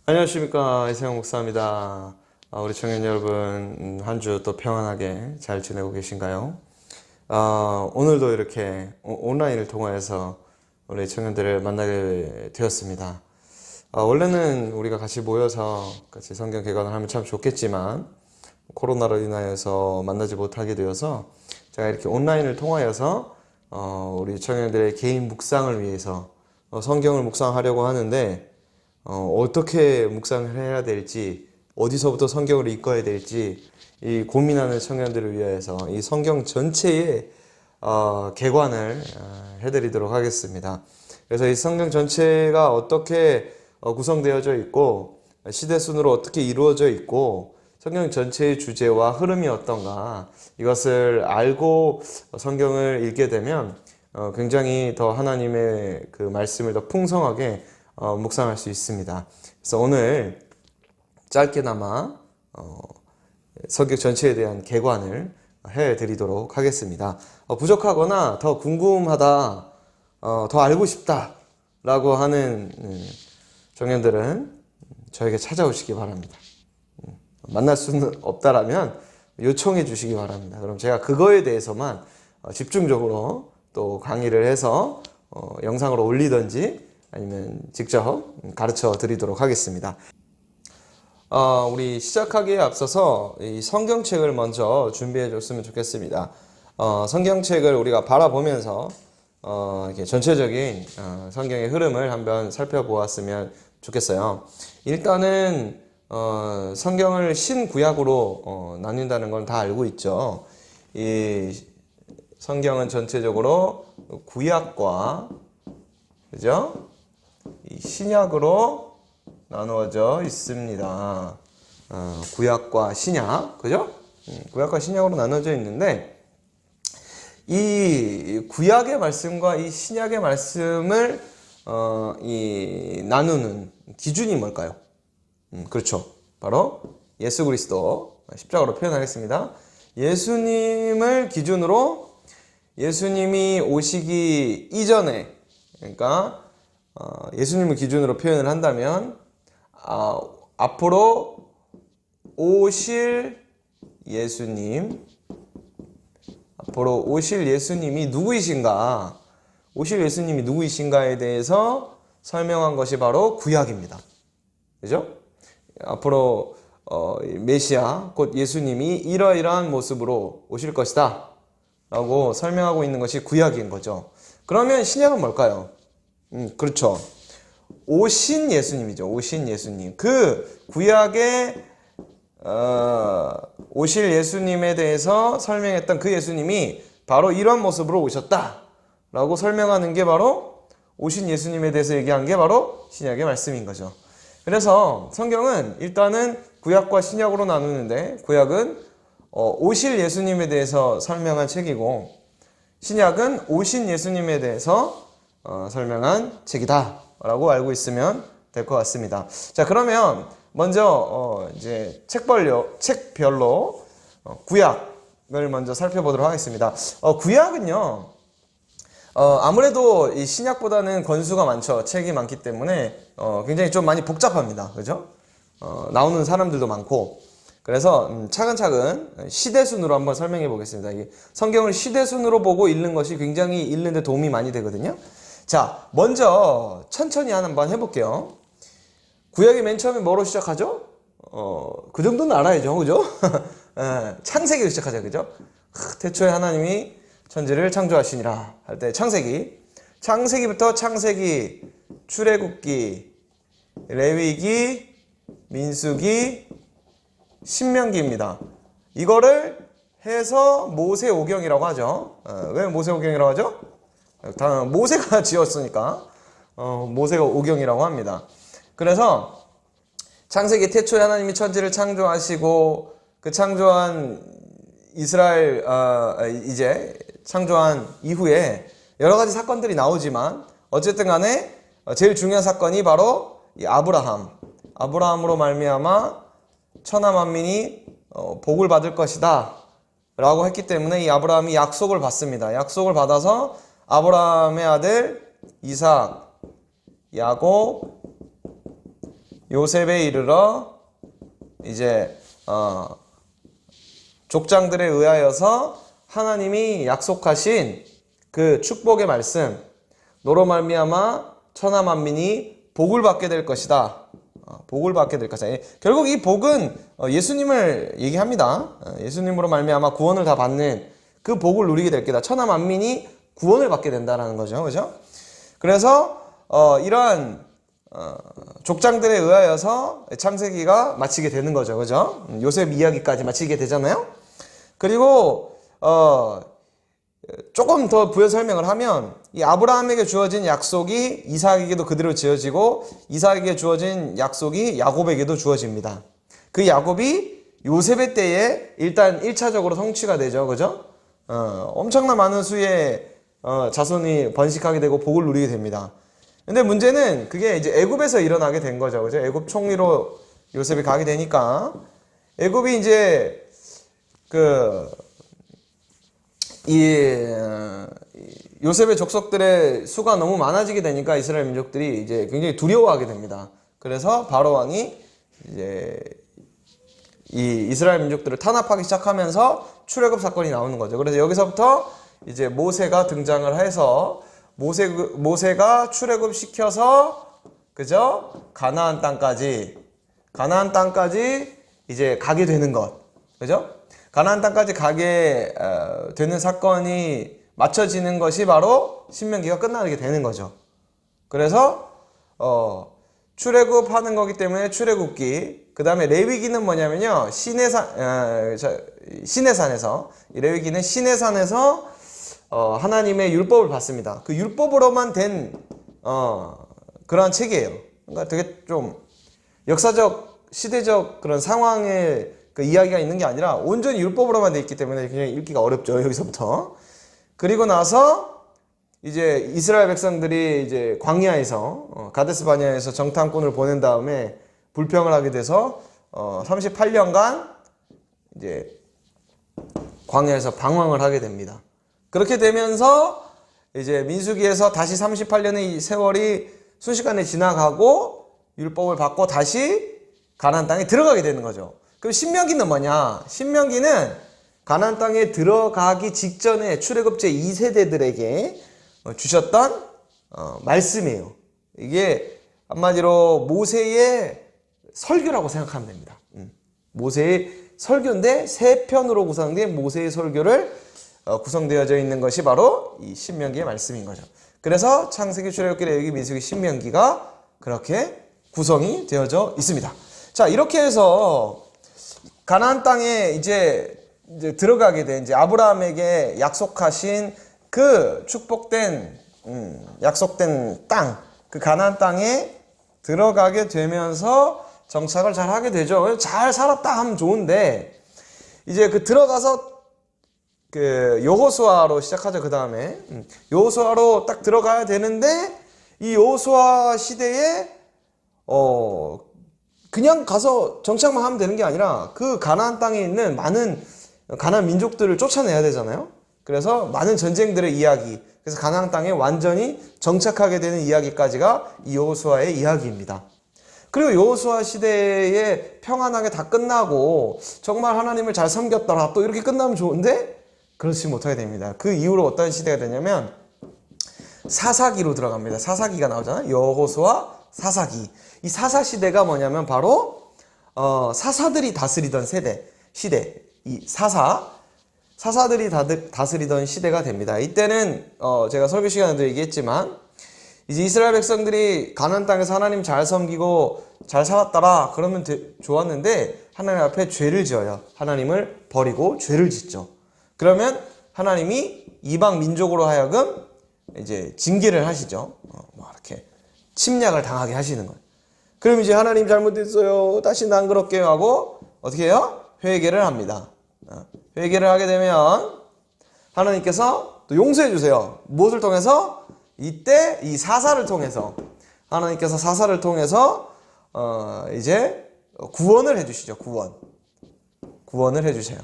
안녕하십니까, 이세영 목사입니다. 우리 청년 여러분, 한 주 또 평안하게 잘 지내고 계신가요? 오늘도 이렇게 온라인을 통해서 우리 청년들을 만나게 되었습니다. 원래는 우리가 같이 모여서 같이 성경 개관을 하면 참 좋겠지만 코로나로 인하여서 만나지 못하게 되어서 제가 이렇게 온라인을 통하여서 우리 청년들의 개인 묵상을 위해서 성경을 묵상하려고 하는데 어떻게 묵상을 해야 될지, 어디서부터 성경을 읽어야 될지 이 고민하는 청년들을 위해서 이 성경 전체의 개관을 해드리도록 하겠습니다. 그래서 이 성경 전체가 어떻게 구성되어져 있고 시대 순으로 어떻게 이루어져 있고 성경 전체의 주제와 흐름이 어떤가, 이것을 알고 성경을 읽게 되면 굉장히 더 하나님의 그 말씀을 더 풍성하게 묵상할 수 있습니다. 그래서 오늘 짧게나마 성경 전체에 대한 개관을 해드리도록 하겠습니다. 부족하거나 더 궁금하다, 더 알고 싶다 라고 하는 청년들은 저에게 찾아오시기 바랍니다. 만날 수는 없다라면 요청해 주시기 바랍니다. 그럼 제가 그거에 대해서만 집중적으로 또 강의를 해서 영상으로 올리든지 아니면 직접 가르쳐 드리도록 하겠습니다. 우리 시작하기에 앞서서 이 성경책을 먼저 준비해 줬으면 좋겠습니다. 성경책을 우리가 바라보면서 이렇게 전체적인 성경의 흐름을 한번 살펴보았으면 좋겠어요. 일단은 성경을 신구약으로 나뉜다는 건 다 알고 있죠. 이 성경은 전체적으로 구약과, 그죠? 이 신약으로 나누어져 있습니다. 구약과 신약, 그죠? 구약과 신약으로 나누어져 있는데, 이 구약의 말씀과 이 신약의 말씀을 이 나누는 기준이 뭘까요? 그렇죠. 바로 예수 그리스도, 십자가로 표현하겠습니다. 예수님을 기준으로, 예수님이 오시기 이전에, 그러니까 예수님을 기준으로 표현을 한다면 앞으로 오실 예수님, 앞으로 오실 예수님이 누구이신가, 오실 예수님이 누구이신가에 대해서 설명한 것이 바로 구약입니다. 그죠? 앞으로 메시아, 곧 예수님이 이러이러한 모습으로 오실 것이다 라고 설명하고 있는 것이 구약인 거죠. 그러면 신약은 뭘까요? 그렇죠. 오신 예수님이죠. 오신 예수님. 그 구약의 오실 예수님에 대해서 설명했던 그 예수님이 바로 이런 모습으로 오셨다 라고 설명하는 게 바로 오신 예수님에 대해서 얘기한 게 바로 신약의 말씀인 거죠. 그래서 성경은 일단은 구약과 신약으로 나누는데, 구약은 오실 예수님에 대해서 설명한 책이고, 신약은 오신 예수님에 대해서 설명한 책이다 라고 알고 있으면 될 것 같습니다. 자, 그러면 먼저 이제 책별로 구약을 먼저 살펴보도록 하겠습니다. 구약은요, 아무래도 이 신약보다는 권수가 많죠. 책이 많기 때문에 굉장히 좀 많이 복잡합니다. 그죠? 나오는 사람들도 많고. 그래서 차근차근 시대순으로 한번 설명해 보겠습니다. 이 성경을 시대순으로 보고 읽는 것이 굉장히 읽는 데 도움이 많이 되거든요. 자, 먼저 천천히 한번 해볼게요. 구약이 맨 처음에 뭐로 시작하죠? 그 정도는 알아야죠. 그죠? 창세기로 시작하죠. 그죠? 태초에 하나님이 천지를 창조하시니라 할 때 창세기부터 창세기, 출애굽기, 레위기, 민수기, 신명기입니다. 이거를 해서 모세오경이라고 하죠. 왜 모세오경이라고 하죠? 모세가 지었으니까 모세가 오경이라고 합니다. 그래서 창세기 태초에 하나님이 천지를 창조하시고 그 창조한 이스라엘 이제 창조한 이후에 여러 가지 사건들이 나오지만 어쨌든 간에 제일 중요한 사건이 바로 이 아브라함으로 말미암아 천하 만민이 복을 받을 것이다 라고 했기 때문에 이 아브라함이 약속을 받습니다. 약속을 받아서 아브라함의 아들 이삭, 야곱, 요셉에 이르러 이제 족장들에 의하여서 하나님이 약속하신 그 축복의 말씀, 너로 말미암아 천하 만민이 복을 받게 될 것이다. 복을 받게 될 것이다. 결국 이 복은 예수님을 얘기합니다. 예수님으로 말미암아 구원을 다 받는 그 복을 누리게 될 거다. 천하 만민이 구원을 받게 된다라는 거죠. 그죠? 그래서 이러한 족장들에 의하여서 창세기가 마치게 되는 거죠. 그죠? 요셉 이야기까지 마치게 되잖아요. 그리고 조금 더 부연 설명을 하면 이 아브라함에게 주어진 약속이 이삭에게도 그대로 지어지고 이삭에게 주어진 약속이 야곱에게도 주어집니다. 그 야곱이 요셉의 때에 일단 1차적으로 성취가 되죠. 그죠? 엄청난 많은 수의 자손이 번식하게 되고 복을 누리게 됩니다. 근데 문제는 그게 이제 애굽에서 일어나게 된 거죠. 그죠? 애굽 총리로 요셉이 가게 되니까 애굽이 이제 요셉의 족속들의 수가 너무 많아지게 되니까 이스라엘 민족들이 이제 굉장히 두려워하게 됩니다. 그래서 바로 왕이 이제 이 이스라엘 민족들을 탄압하기 시작하면서 출애굽 사건이 나오는 거죠. 그래서 여기서부터 이제 모세가 등장을 해서 모세가 출애굽 시켜서 그죠? 가나안 땅까지 이제 가게 되는 것. 그죠? 가나안 땅까지 가게 되는 사건이 맞춰지는 것이 바로 신명기가 끝나게 되는 거죠. 그래서 출애굽하는 거기 때문에 출애굽기, 그 다음에 레위기는 뭐냐면요, 시내산에서 이 레위기는 시내산에서 하나님의 율법을 받습니다. 그 율법으로만 된 그러한 책이에요. 그러니까 되게 좀 역사적, 시대적 그런 상황의 그 이야기가 있는 게 아니라 온전히 율법으로만 돼 있기 때문에 그냥 읽기가 어렵죠. 여기서부터. 그리고 나서 이제 이스라엘 백성들이 이제 광야에서 가데스 바네아에서 정탐꾼을 보낸 다음에 불평을 하게 돼서 38년간 이제 광야에서 방황을 하게 됩니다. 그렇게 되면서 이제 민수기에서 다시 38년의 세월이 순식간에 지나가고 율법을 받고 다시 가나안 땅에 들어가게 되는 거죠. 그럼 신명기는 뭐냐? 신명기는 가나안 땅에 들어가기 직전에 출애굽제 2세대들에게 주셨던 말씀이에요. 이게 한마디로 모세의 설교라고 생각하면 됩니다. 모세의 설교인데 세 편으로 구성된 모세의 설교를 구성되어져 있는 것이 바로 이 신명기의 말씀인 거죠. 그래서 창세기, 출애굽기, 레위기, 민수기, 신명기가 그렇게 구성이 되어져 있습니다. 자, 이렇게 해서 가나안 땅에 이제 들어가게 된 이제 아브라함에게 약속하신 그 축복된 약속된 땅, 그 가나안 땅에 들어가게 되면서 정착을 잘 하게 되죠. 잘 살았다 하면 좋은데 이제 그 들어가서 그 여호수아로 시작하죠. 그 다음에 여호수아로 딱 들어가야 되는데 이 여호수아 시대에 그냥 가서 정착만 하면 되는 게 아니라 그 가나안 땅에 있는 많은 가나안 민족들을 쫓아내야 되잖아요. 그래서 많은 전쟁들의 이야기, 그래서 가나안 땅에 완전히 정착하게 되는 이야기까지가 이 여호수아의 이야기입니다. 그리고 여호수아 시대에 평안하게 다 끝나고 정말 하나님을 잘 섬겼더라, 또 이렇게 끝나면 좋은데 그렇지 못하게 됩니다. 그 이후로 어떤 시대가 되냐면 사사기로 들어갑니다. 사사기가 나오잖아요. 여호수아, 사사기. 이 사사 시대가 뭐냐면 바로 사사들이 다스리던 시대, 이 사사들이 다스리던 시대가 됩니다. 이때는 제가 설교 시간에도 얘기했지만 이제 이스라엘 백성들이 가나안 땅에서 하나님 잘 섬기고 잘 살았더라 그러면 좋았는데 하나님 앞에 죄를 지어요. 하나님을 버리고 죄를 짓죠. 그러면 하나님이 이방 민족으로 하여금 이제 징계를 하시죠. 이렇게 침략을 당하게 하시는 거예요. 그럼 이제 하나님 잘못했어요, 다시는 안 그럴게요 하고 어떻게 해요? 회개를 합니다. 회개를 하게 되면 하나님께서 또 용서해 주세요. 무엇을 통해서? 이때 이 사사를 통해서 하나님께서 사사를 통해서 이제 구원을 해주시죠. 구원을 해주세요.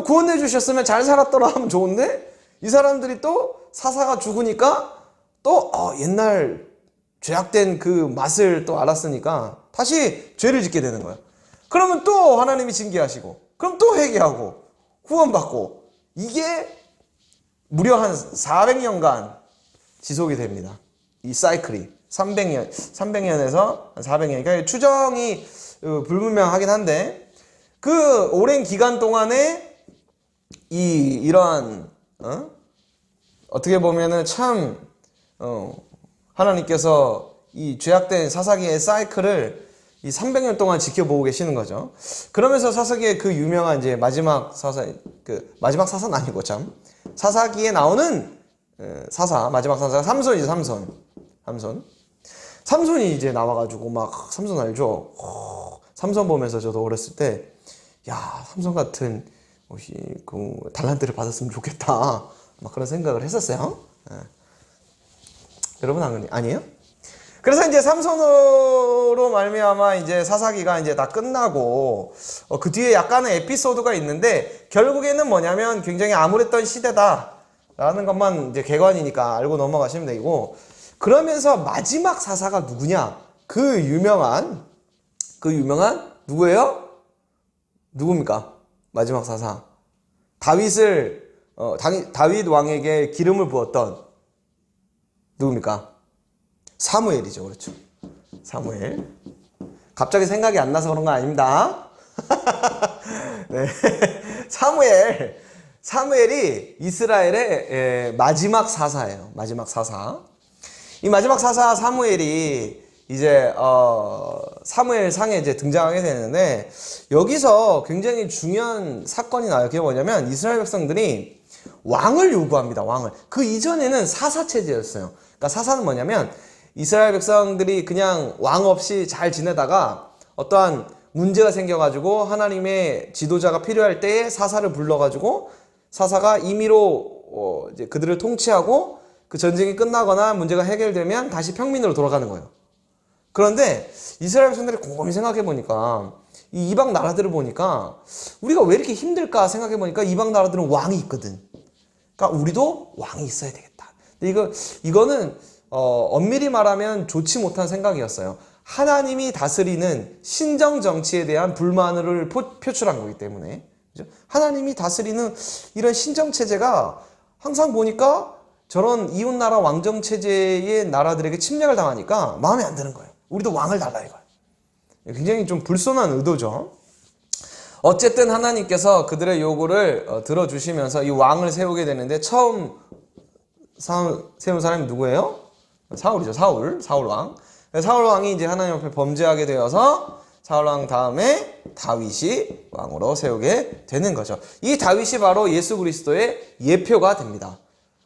구원해 주셨으면 잘 살았더라 하면 좋은데 이 사람들이 또 사사가 죽으니까 또 옛날 죄악된 그 맛을 또 알았으니까 다시 죄를 짓게 되는 거예요. 그러면 또 하나님이 징계하시고, 그럼 또 회개하고 구원받고, 이게 무려 한 400년간 지속이 됩니다. 이 사이클이 300년에서 400년. 그러니까 추정이 불분명하긴 한데, 그 오랜 기간 동안에 이러한 어떻게 보면은 참 하나님께서 이 죄악된 사사기의 사이클을 이 300년 동안 지켜보고 계시는 거죠. 그러면서 사사기의 그 유명한 이제 마지막 사사는 아니고 참 사사기에 나오는 마지막 사사가 삼손이죠. 삼손이 이제 나와가지고 막, 삼손 알죠? 삼손 보면서 저도 어렸을 때, 야, 삼손 같은 그 달란트를 받았으면 좋겠다, 막 그런 생각을 했었어요. 여러분 아니에요? 그래서 이제 삼손으로 말미암아 이제 사사기가 이제 다 끝나고, 그 뒤에 약간의 에피소드가 있는데, 결국에는 뭐냐면 굉장히 암울했던 시대다라는 것만 이제 개관이니까 알고 넘어가시면 되고, 그러면서 마지막 사사가 누구냐? 그 유명한 누구예요? 누굽니까? 마지막 사사. 다윗 왕에게 기름을 부었던 누굽니까? 사무엘이죠. 그렇죠. 사무엘. 갑자기 생각이 안 나서 그런 건 아닙니다. 네. 사무엘이 이스라엘의 마지막 사사예요. 마지막 사사. 이 마지막 사사 사무엘이 이제 사무엘 상에 이제 등장하게 되는데, 여기서 굉장히 중요한 사건이 나요. 그게 뭐냐면 이스라엘 백성들이 왕을 요구합니다. 왕을. 그 이전에는 사사 체제였어요. 그러니까 사사는 뭐냐면 이스라엘 백성들이 그냥 왕 없이 잘 지내다가 어떠한 문제가 생겨가지고 하나님의 지도자가 필요할 때에 사사를 불러가지고 사사가 임의로 이제 그들을 통치하고, 그 전쟁이 끝나거나 문제가 해결되면 다시 평민으로 돌아가는 거예요. 그런데 이스라엘 백성들이 곰곰이 생각해 보니까, 이 이방 나라들을 보니까 우리가 왜 이렇게 힘들까 생각해 보니까 이방 나라들은 왕이 있거든. 그러니까 우리도 왕이 있어야 되겠다. 근데 이거는 엄밀히 말하면 좋지 못한 생각이었어요. 하나님이 다스리는 신정 정치에 대한 불만을 표출한 거기 때문에. 그죠? 하나님이 다스리는 이런 신정 체제가 항상 보니까 저런 이웃나라 왕정체제의 나라들에게 침략을 당하니까 마음에 안 드는 거예요. 우리도 왕을 달라 이거예요. 굉장히 좀 불손한 의도죠. 어쨌든 하나님께서 그들의 요구를 들어주시면서 이 왕을 세우게 되는데, 처음 세운 사람이 누구예요? 사울이죠. 사울 왕. 사울 왕이 이제 하나님 앞에 범죄하게 되어서 사울 왕 다음에 다윗이 왕으로 세우게 되는 거죠. 이 다윗이 바로 예수 그리스도의 예표가 됩니다.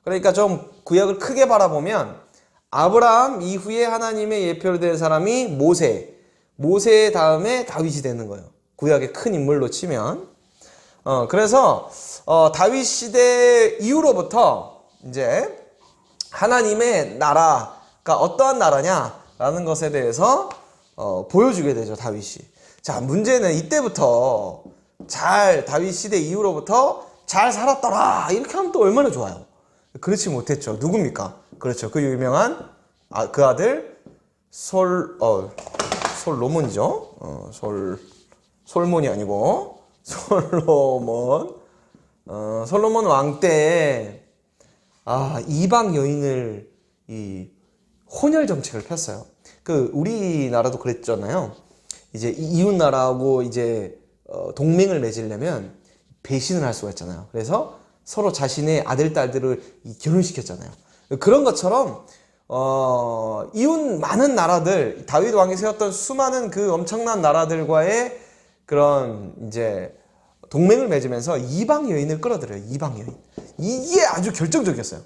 그러니까 좀 구약을 크게 바라보면 아브라함 이후에 하나님의 예표로 된 사람이 모세 다음에 다윗이 되는 거예요. 구약의 큰 인물로 치면. 그래서 다윗 시대 이후로부터 이제 하나님의 나라가 어떠한 나라냐라는 것에 대해서 보여주게 되죠, 다윗이. 자, 문제는 이때부터 다윗 시대 이후로부터 잘 살았더라 이렇게 하면 또 얼마나 좋아요. 그렇지 못했죠. 누굽니까? 그렇죠. 그 유명한 그 아들 솔로몬이죠. 솔몬이 아니고 솔로몬. 솔로몬 왕 때에 이방 여인을 혼혈 정책을 폈어요. 우리나라도 그랬잖아요. 이제 이웃 나라하고 이제 동맹을 맺으려면 배신을 할 수가 있잖아요. 그래서 서로 자신의 아들, 딸들을 결혼시켰잖아요. 그런 것처럼, 이웃 많은 나라들, 다윗 왕이 세웠던 수많은 그 엄청난 나라들과의 그런 이제 동맹을 맺으면서 이방 여인을 끌어들여요. 이방 여인. 이게 아주 결정적이었어요.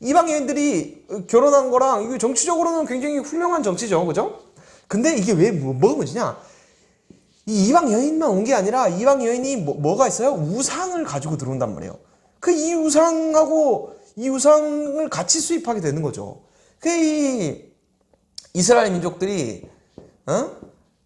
이방 여인들이 결혼한 거랑, 이게 정치적으로는 굉장히 훌륭한 정치죠. 그죠? 근데 이게 왜, 뭐가 문제냐? 이 이방 여인만 온 게 아니라 이방 여인이 뭐가 있어요? 우상을 가지고 들어온단 말이에요. 이 우상을 같이 수입하게 되는 거죠. 이 이스라엘 민족들이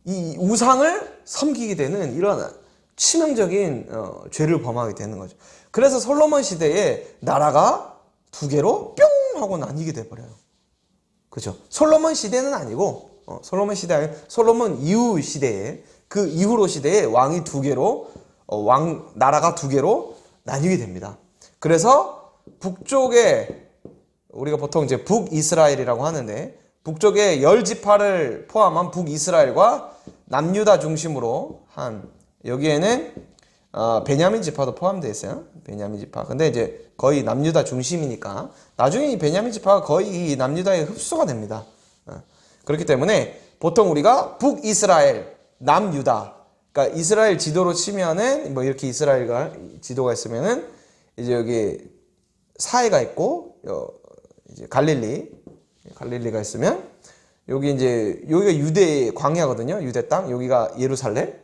이 우상을 섬기게 되는 이런 치명적인 죄를 범하게 되는 거죠. 그래서 솔로몬 시대에 나라가 두 개로 뿅 하고 나뉘게 돼버려요. 그죠? 솔로몬 시대는 아니고 솔로몬 시대 아니고 솔로몬 이후 시대에 그 이후로 시대에 왕이 두 개로 왕 나라가 두 개로 나뉘게 됩니다. 그래서 북쪽에 우리가 보통 이제 북이스라엘이라고 하는데 북쪽에 10지파를 포함한 북이스라엘과 남유다 중심으로 한 여기에는 베냐민 지파도 포함되어 있어요. 베냐민 지파. 근데 이제 거의 남유다 중심이니까 나중에 이 베냐민 지파가 거의 이 남유다에 흡수가 됩니다. 그렇기 때문에 보통 우리가 북이스라엘, 남유다. 그러니까 이스라엘 지도로 치면은 뭐 이렇게 이스라엘가 지도가 있으면은 이제 여기 사해가 있고 이제 갈릴리가 있으면 여기 이제 여기가 유대 광야거든요. 유대 땅. 여기가 예루살렘.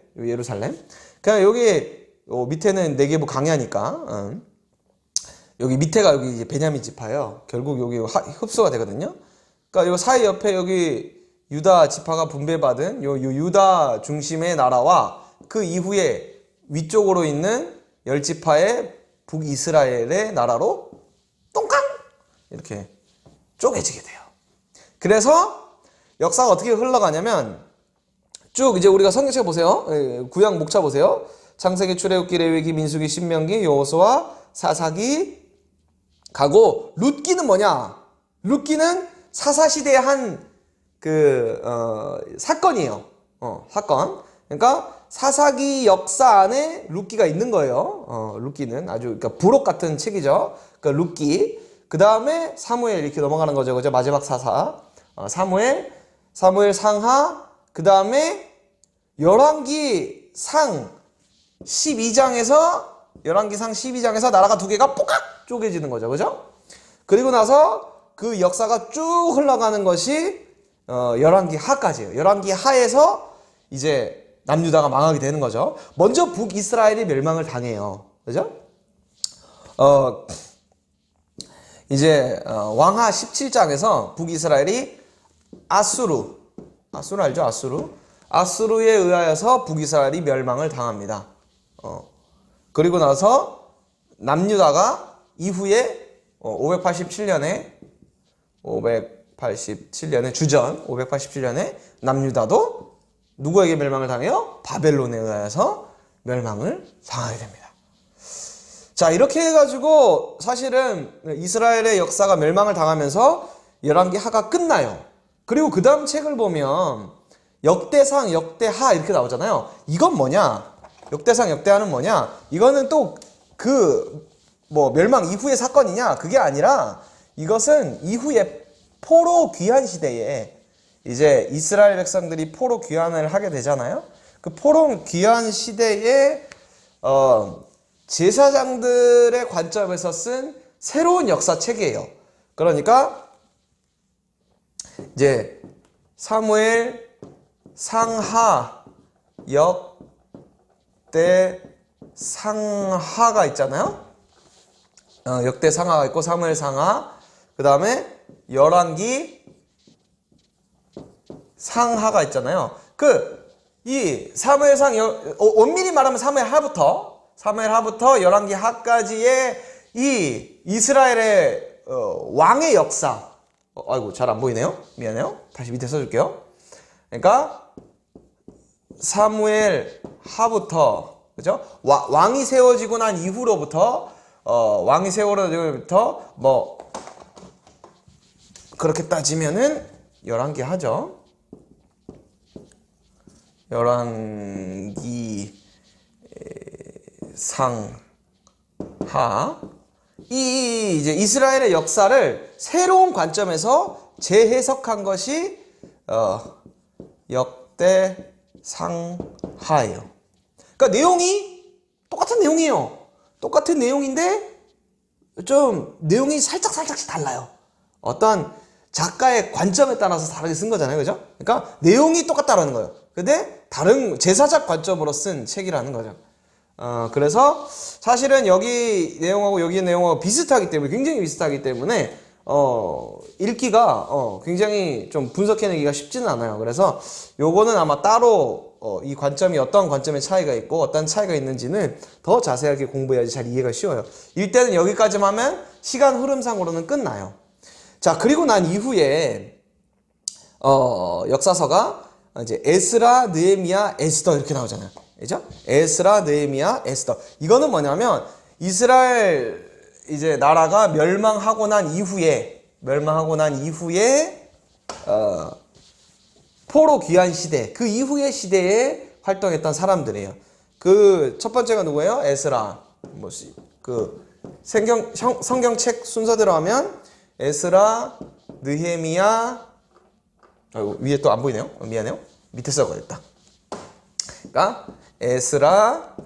그냥 여기 밑에는 네게부 강야니까 여기 밑에가 여기 이제 베냐민 지파예요. 결국 여기 흡수가 되거든요. 그러니까 요 사이 옆에 여기 유다 지파가 분배받은 요 유다 중심의 나라와 그 이후에 위쪽으로 있는 10지파의 북이스라엘의 나라로 똥깡 이렇게 쪼개지게 돼요. 그래서 역사가 어떻게 흘러가냐면 쭉 이제 우리가 성경책 보세요. 구약 목차 보세요. 창세기, 출애굽기, 레위기, 민수기, 신명기, 여호수아, 사사기 가고 룻기는 뭐냐? 룻기는 사사 시대의 한 사건이에요. 사건. 그러니까 사사기 역사 안에 룻기가 있는 거예요. 룻기는 아주 그러니까 부록 같은 책이죠. 그러니까 룻기. 그 다음에 사무엘 이렇게 넘어가는 거죠. 그죠? 마지막 사사. 사무엘 상하. 그 다음에 열왕기 상 12장에서 나라가 두 개가 뽀깍 쪼개지는 거죠. 그죠? 그리고 나서 그 역사가 쭉 흘러가는 것이 열왕기 하까지예요. 열왕기 하에서 이제 남유다가 망하게 되는 거죠. 먼저 북이스라엘이 멸망을 당해요. 그죠? 이제 왕하 17장에서 북이스라엘이 아수르 알죠? 아수르에 의하여서 북이스라엘이 멸망을 당합니다. 그리고 나서 남유다가 이후에 587년에 주전 587년에 남유다도 누구에게 멸망을 당해요? 바벨론에 의하여서 멸망을 당하게 됩니다. 자, 이렇게 해가지고 사실은 이스라엘의 역사가 멸망을 당하면서 열왕기 하가 끝나요. 그리고 그 다음 책을 보면 역대상, 역대하 이렇게 나오잖아요. 이건 뭐냐? 역대상, 역대하는 뭐냐? 이거는 또 멸망 이후의 사건이냐? 그게 아니라 이것은 이후에 포로 귀환 시대에 이제 이스라엘 백성들이 포로 귀환을 하게 되잖아요. 그 포로 귀환 시대에 제사장들의 관점에서 쓴 새로운 역사책이에요. 그러니까 이제 사무엘, 상하, 역대, 상하가 있잖아요. 역대 상하가 있고 사무엘 상하, 그 다음에 열왕기 상하가 있잖아요. 이 사무엘 상 엄밀히 말하면 사무엘 하부터 열왕기 하까지의 이 이스라엘의 왕의 역사. 아이고 잘 안 보이네요. 미안해요. 다시 밑에 써줄게요. 그러니까 사무엘 하부터 그죠? 왕이 세워지고 난 이후로부터 뭐 그렇게 따지면은 열왕기 하죠. 열왕기 상하 이제 이스라엘의 역사를 새로운 관점에서 재해석한 것이 역대 상하예요. 그러니까 내용이 똑같은 내용이에요. 똑같은 내용인데 좀 내용이 살짝씩 달라요. 어떤 작가의 관점에 따라서 다르게 쓴 거잖아요. 그죠? 그러니까 내용이 똑같다라는 거예요. 근데 다른 제사적 관점으로 쓴 책이라는 거죠. 그래서 사실은 여기 내용하고 여기 내용하고 비슷하기 때문에 굉장히 비슷하기 때문에 읽기가 굉장히 좀 분석해내기가 쉽지는 않아요. 그래서 요거는 아마 따로 이 관점이 어떤 관점의 차이가 있고 어떤 차이가 있는지는 더 자세하게 공부해야지 잘 이해가 쉬워요. 이때는 여기까지만 하면 시간 흐름상으로는 끝나요. 자, 그리고 난 이후에 역사서가 이제 에스라, 느헤미야, 에스더 이렇게 나오잖아요. 그죠? 에스라, 느헤미야, 에스더. 이거는 뭐냐면 이스라엘 이제 나라가 멸망하고 난 이후에 포로 귀환 시대, 그 이후의 시대에 활동했던 사람들이에요. 그 첫 번째가 누구예요? 에스라. 그 성경책 순서대로 하면 에스라, 느헤미야, 위에 또 안 보이네요. 미안해요. 밑에 써야겠다. 그러니까 에스라,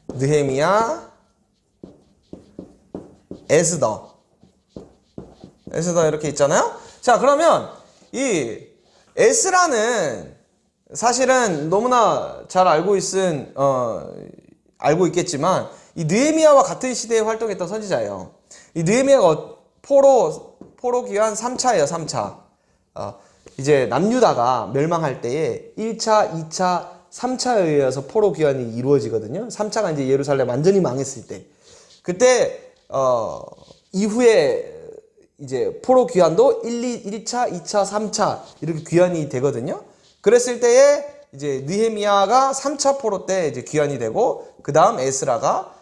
느헤미야, 에스더 이렇게 있잖아요. 자, 그러면 이 에스라는 사실은 너무나 잘 알고 있겠지만 이 느헤미야와 같은 시대에 활동했던 선지자예요. 이 느헤미야가 포로 귀환 3차예요. 3차. 이제 남유다가 멸망할 때에 1차, 2차, 3차에 의해서 포로 귀환이 이루어지거든요. 3차가 이제 예루살렘 완전히 망했을 때. 그때 이후에 이제 포로 귀환도 1차, 2차, 3차 이렇게 귀환이 되거든요. 그랬을 때에 이제 느헤미야가 3차 포로 때 이제 귀환이 되고, 그 다음 에스라가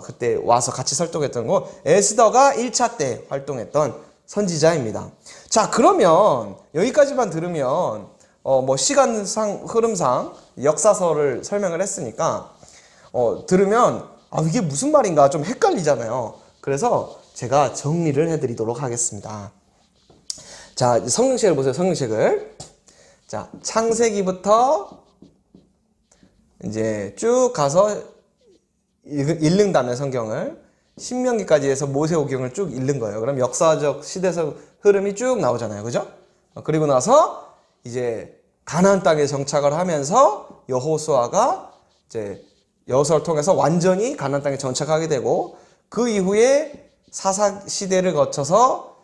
그때 와서 같이 활동했던 거, 에스더가 1차 때 활동했던 선지자입니다. 자, 그러면 여기까지만 들으면 뭐 시간상 흐름상 역사서를 설명을 했으니까 들으면 이게 무슨 말인가 좀 헷갈리잖아요. 그래서 제가 정리를 해드리도록 하겠습니다. 자, 성경책을 보세요. 성경책을. 자, 창세기부터 이제 쭉 가서 읽는 다음에 성경을 신명기까지 해서 모세오경을 쭉 읽는 거예요. 그럼 역사적 시대적 흐름이 쭉 나오잖아요. 그죠? 그리고 나서 이제 가나안 땅에 정착을 하면서 여호수아가 이제 여호수아를 통해서 완전히 가나안 땅에 정착하게 되고, 그 이후에 사사 시대를 거쳐서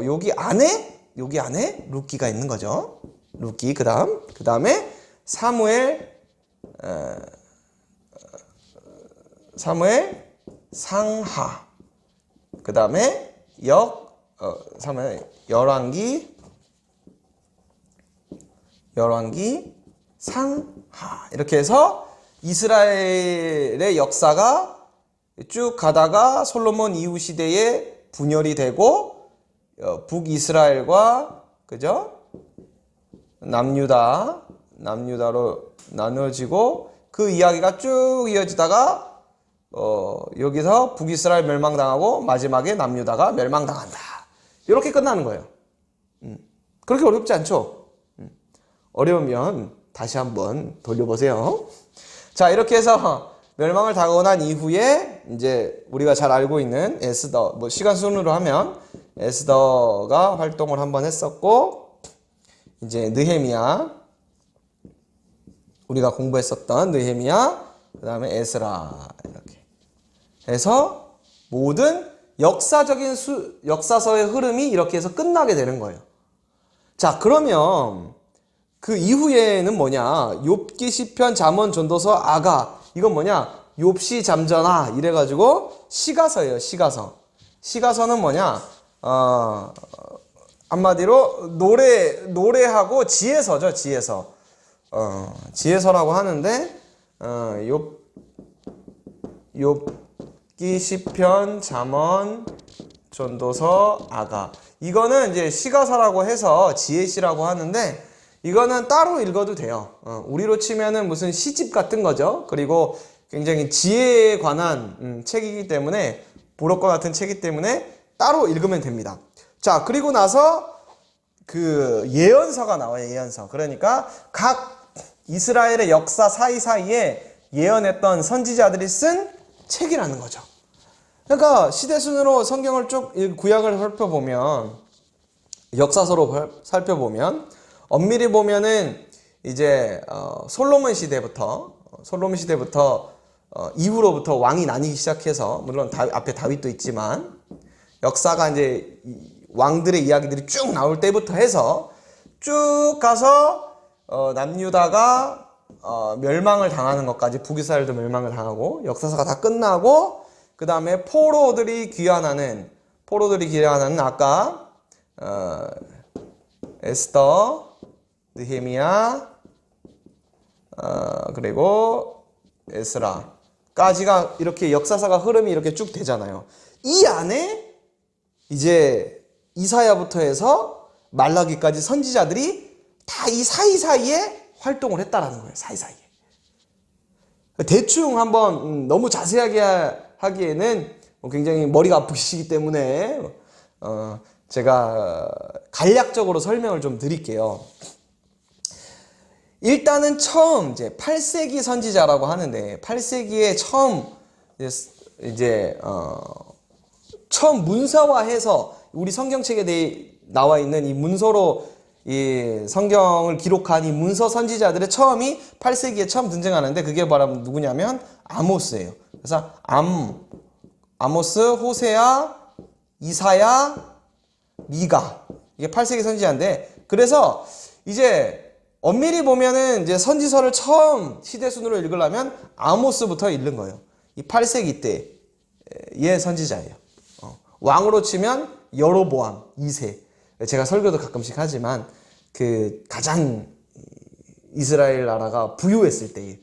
여기 안에 룻기가 있는 거죠. 룻기. 그다음에 사무엘 상하. 그다음에 열왕기 상하. 이렇게 해서 이스라엘의 역사가 쭉 가다가 솔로몬 이후 시대에 분열이 되고, 북이스라엘과 그죠? 남유다로 나누어지고, 그 이야기가 쭉 이어지다가 여기서 북이스라엘 멸망당하고 마지막에 남유다가 멸망당한다. 이렇게 끝나는 거예요. 그렇게 어렵지 않죠? 어려우면 다시 한번 돌려보세요. 자, 이렇게 해서 멸망을 당하고 난 이후에 이제 우리가 잘 알고 있는 에스더, 뭐 시간 순으로 하면 에스더가 활동을 한번 했었고, 이제 느헤미야, 우리가 공부했었던 느헤미야, 그 다음에 에스라, 이렇게 해서 모든 역사서의 흐름이 이렇게 해서 끝나게 되는 거예요. 자, 그러면 그 이후에는 뭐냐? 욥기, 시편, 잠언, 전도서, 아가. 이건 뭐냐? 욥시, 잠전하 이래가지고 시가서예요. 시가서는 뭐냐? 한마디로 노래하고 지혜서죠. 지혜서라고 하는데 욥기, 시편, 잠언, 전도서, 아가. 이거는 이제 시가서라고 해서 지혜시라고 하는데, 이거는 따로 읽어도 돼요. 우리로 치면은 무슨 시집 같은 거죠. 그리고 굉장히 지혜에 관한 책이기 때문에, 불어과 같은 책이기 때문에 따로 읽으면 됩니다. 자, 그리고 나서 그 예언서가 나와요. 예언서. 그러니까 각 이스라엘의 역사 사이사이에 예언했던 선지자들이 쓴 책이라는 거죠. 그러니까 시대순으로 성경을 쭉 구약을 살펴보면, 역사서로 살펴보면 엄밀히 보면은 이제 솔로몬 시대부터 이후로부터 왕이 나뉘기 시작해서, 물론 앞에 다윗도 있지만 역사가 이제 왕들의 이야기들이 쭉 나올 때부터 해서 쭉 가서 남유다가 멸망을 당하는 것까지, 북이스라엘도 멸망을 당하고 역사서가 다 끝나고, 그 다음에 포로들이 귀환하는 아까 에스더, 느헤미야, 그리고 에스라까지가 이렇게 역사사가 흐름이 이렇게 쭉 되잖아요. 이 안에 이제 이사야부터 해서 말라기까지 선지자들이 다 이 사이사이에 활동을 했다라는 거예요. 사이사이에. 대충 한번 너무 자세하게 하기에는 굉장히 머리가 아프시기 때문에 제가 간략적으로 설명을 좀 드릴게요. 일단은 처음 이제 8세기 선지자라고 하는데 8세기에 처음 처음 문서화해서 우리 성경책에 나와 있는 이 문서로 이 성경을 기록한 이 문서 선지자들의 처음이 8세기에 처음 등장하는데 그게 바로 누구냐면 아모스예요. 그래서 아모스, 호세아, 이사야, 미가 이게 8세기 선지자인데 그래서 이제 엄밀히 보면은 이제 선지서를 처음 시대 순으로 읽으려면 아모스부터 읽는 거예요. 이 8세기 때의 선지자예요. 왕으로 치면 여로보암 2세. 제가 설교도 가끔씩 하지만 그 가장 이스라엘 나라가 부유했을 때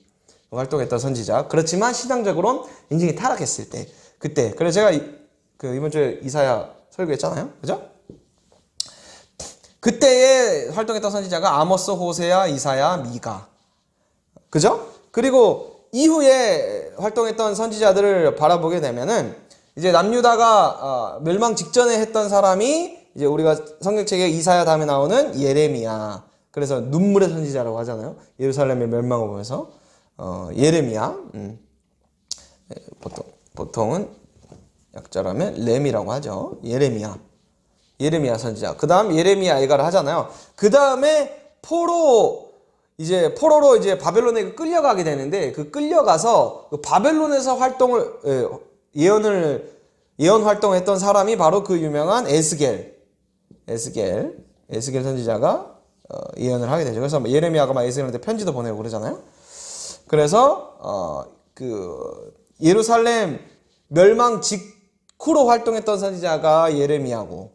활동했던 선지자. 그렇지만 신앙적으로는 굉장히 타락했을 때 그때. 그래서 제가 이번 주에 이사야 설교했잖아요. 그죠? 그때에 활동했던 선지자가 아모스, 호세아, 이사야, 미가. 그죠? 그리고 이후에 활동했던 선지자들을 바라보게 되면은 이제 남유다가 멸망 직전에 했던 사람이 이제 우리가 성경책에 이사야 다음에 나오는 예레미야. 그래서 눈물의 선지자라고 하잖아요. 예루살렘의 멸망을 보면서 예레미야. 보통은 약자라면 렘이라고 하죠. 예레미야 선지자. 그 다음 예레미야 예가를 하잖아요. 그 다음에 포로로 이제 바벨론에 끌려가게 되는데 그 끌려가서 그 바벨론에서 예언 활동했던 사람이 바로 그 유명한 에스겔 선지자가 예언을 하게 되죠. 그래서 예레미야가 막 에스겔한테 편지도 보내고 그러잖아요. 그래서 그 예루살렘 멸망 직후로 활동했던 선지자가 예레미야고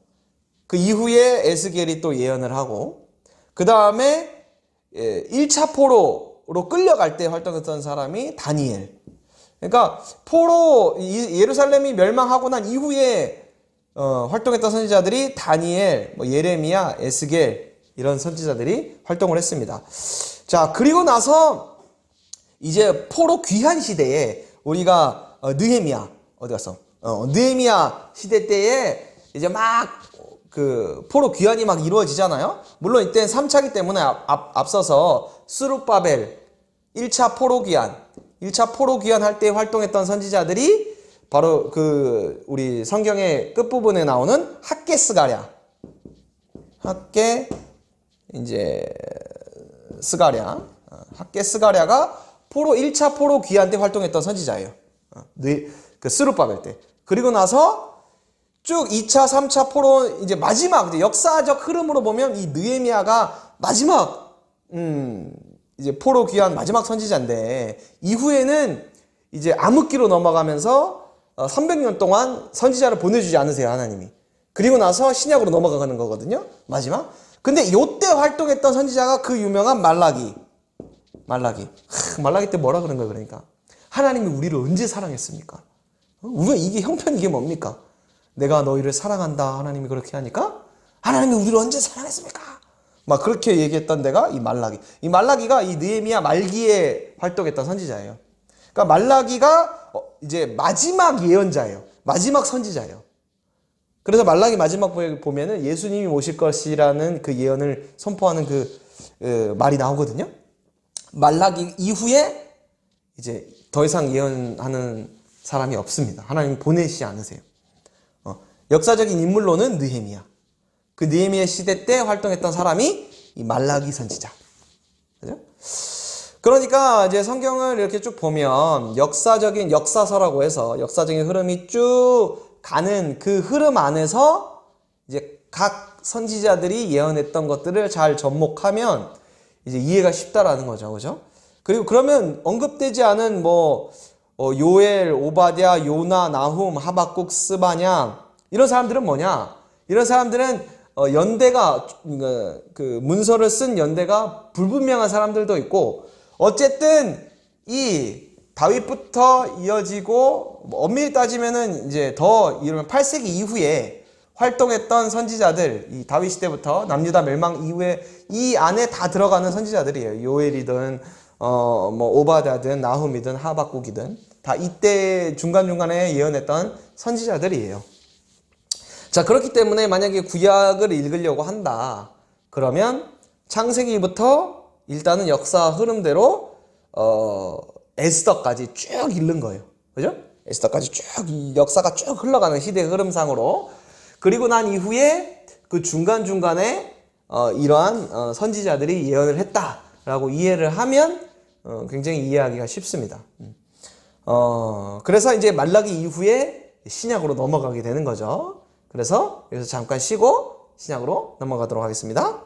그 이후에 에스겔이 또 예언을 하고 그 다음에 1차 포로로 끌려갈 때 활동했던 사람이 다니엘. 그러니까 예루살렘이 멸망하고 난 이후에 활동했던 선지자들이 다니엘, 예레미야, 에스겔 이런 선지자들이 활동을 했습니다. 자, 그리고 나서 이제 포로 귀환 시대에 우리가 느헤미야 어디 갔어? 느헤미야 시대 때에 이제 막 그 포로 귀환이 막 이루어지잖아요. 물론 이때는 3차기 때문에 앞서서 스룹바벨 1차 포로 귀환 할 때 활동했던 선지자들이 바로 그 우리 성경의 끝부분에 나오는 학개 스가랴가 포로 1차 포로 귀환 때 활동했던 선지자예요. 그 스룹바벨 때. 그리고 나서 쭉 2차, 3차 포로 이제 마지막 이제 역사적 흐름으로 보면 이 느헤미야가 마지막 이제 포로 귀환 마지막 선지자인데 이후에는 이제 암흑기로 넘어가면서 300년 동안 선지자를 보내주지 않으세요, 하나님이. 그리고 나서 신약으로 넘어가는 거거든요, 마지막. 근데 요때 활동했던 선지자가 그 유명한 말라기 때 뭐라 그런 거예요, 그러니까. 하나님이 우리를 언제 사랑했습니까? 우리가 이게 형편 이게 뭡니까? 내가 너희를 사랑한다, 하나님이 그렇게 하니까 하나님이 우리를 언제 사랑했습니까? 막 그렇게 얘기했던 데가 이 말라기가 이 느헤미야 말기에 활동했던 선지자예요. 그러니까 말라기가 이제 마지막 예언자예요. 마지막 선지자예요. 그래서 말라기 마지막 보면은 예수님이 오실 것이라는 그 예언을 선포하는 그 말이 나오거든요. 말라기 이후에 이제 더 이상 예언하는 사람이 없습니다. 하나님 보내시지 않으세요. 역사적인 인물로는 느헤미야. 그 느헤미야 시대 때 활동했던 사람이 이 말라기 선지자. 그죠? 그러니까 이제 성경을 이렇게 쭉 보면 역사적인 역사서라고 해서 역사적인 흐름이 쭉 가는 그 흐름 안에서 이제 각 선지자들이 예언했던 것들을 잘 접목하면 이제 이해가 쉽다라는 거죠. 그죠? 그리고 그러면 언급되지 않은 요엘, 오바댜, 요나, 나훔, 하박국, 스바냐 이런 사람들은 뭐냐? 이런 사람들은 연대가 그 문서를 쓴 연대가 불분명한 사람들도 있고 어쨌든 이 다윗부터 이어지고 엄밀히 따지면은 이제 더 이르면 8세기 이후에 활동했던 선지자들, 이 다윗 시대부터 남유다 멸망 이후에 이 안에 다 들어가는 선지자들이에요. 요엘이든 뭐 오바다든 나훔이든 하박국이든 다 이때 중간중간에 예언했던 선지자들이에요. 자, 그렇기 때문에 만약에 구약을 읽으려고 한다. 그러면 창세기부터 일단은 역사 흐름대로 에스더까지 쭉 읽는 거예요. 그죠? 에스더까지 쭉 역사가 쭉 흘러가는 시대 흐름상으로. 그리고 난 이후에 그 중간중간에 이러한 선지자들이 예언을 했다라고 이해를 하면 굉장히 이해하기가 쉽습니다. 그래서 이제 말라기 이후에 신약으로 넘어가게 되는 거죠. 그래서 여기서 잠깐 쉬고 신약으로 넘어가도록 하겠습니다.